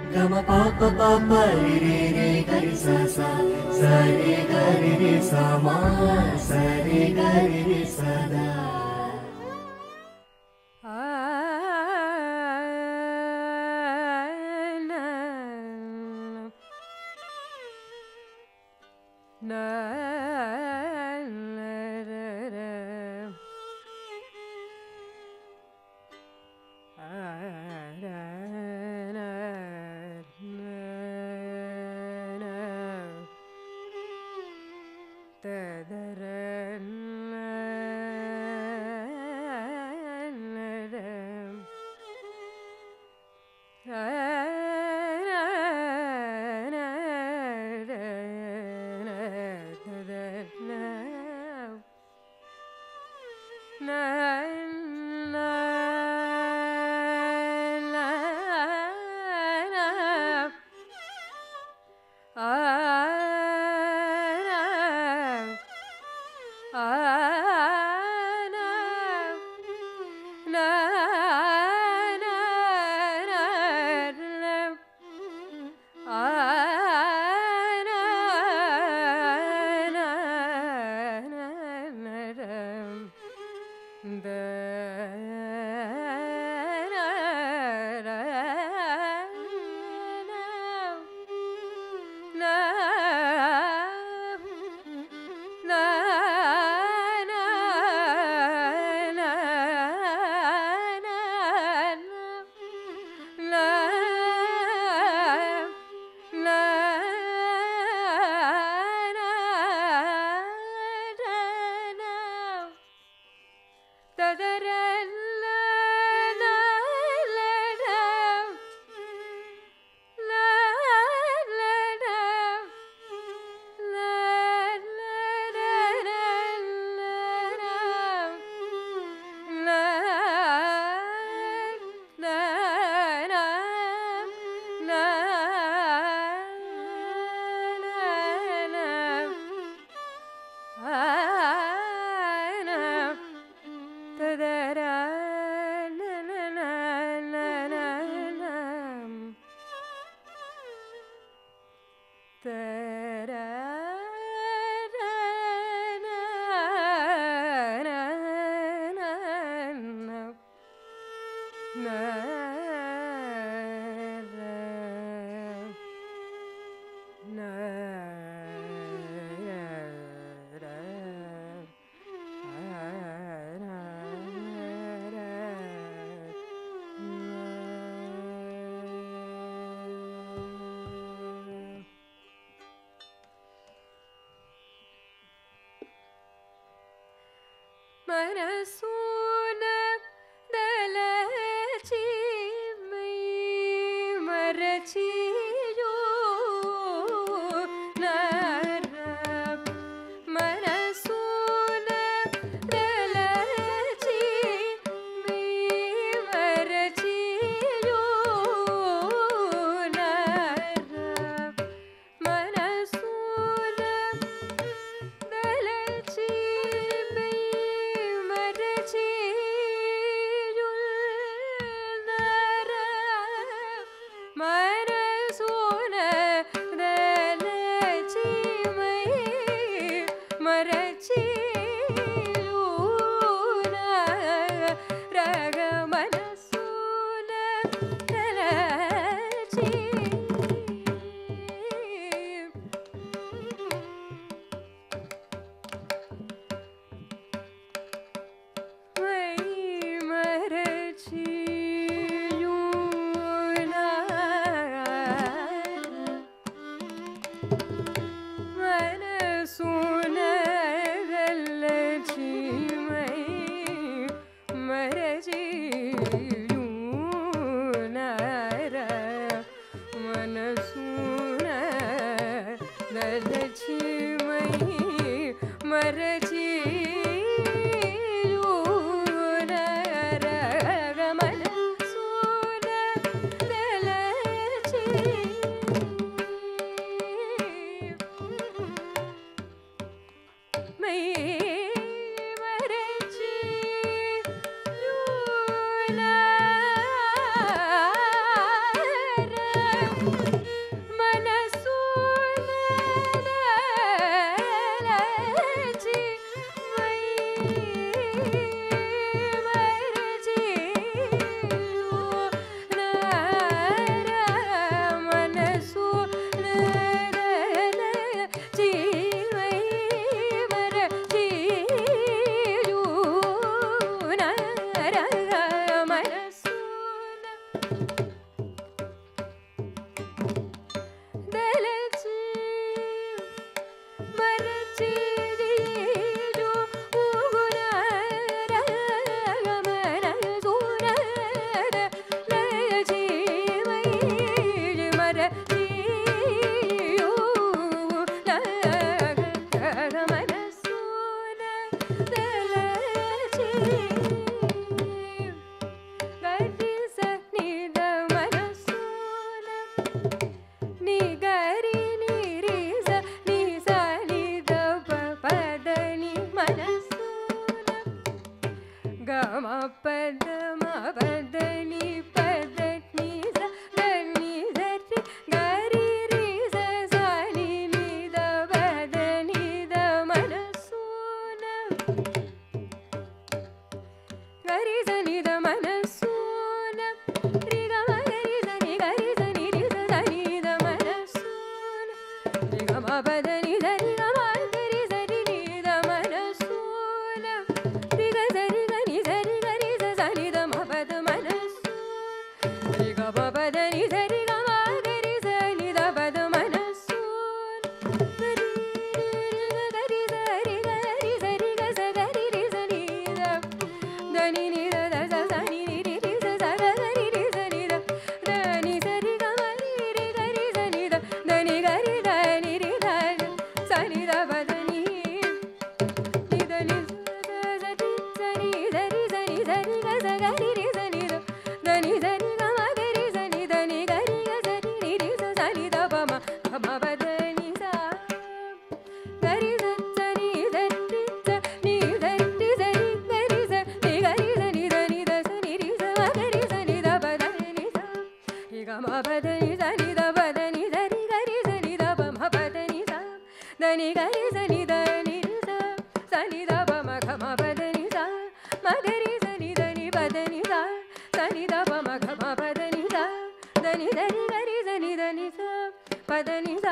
Gama pa pa pa pa re re re ga re sa sa sa re ga re re sa ma sa re ga re re sa da. பதனி சரி comma கரி சரி நீத மனசூல ரிக சரி கனி சரி கரி சனி தம பத மனசு ரிக பதனி சரி கமா கரி சனி த பத மனசு கரி கரி சரி கரி சரி க சரி ரி சனி த தனி நி த த சனி ரி ரி ரி ச கரி ரி சனி த தனி சரி கமா ரி ரி கரி சனி த தனி கரி தனி ரி த சனி த பதனி நி தனி சரி சரி சரி சரி சரி க சரி ரி சனி த தனி சரி கமா கரி சனி தனி கரி க சரி ரி ரி ச சனி த பம கம பதனி ச கரி சனி சரி ச நீ சரி சரி கரி ச நீ கரி சனி தனி த சனி ரி ச கரி சனி த பதனி ச ரி கம பதனி சனி த பதனி சரி கரி சனி த பம பதனி ச தனி கரி சனி தனி ரி ச சனி த பம கம பதனி ச மகரி சனி தனி பதனி ச சனி த பம கம பதனி ச தனி தனி கரி சனி தனி ச பதனி ச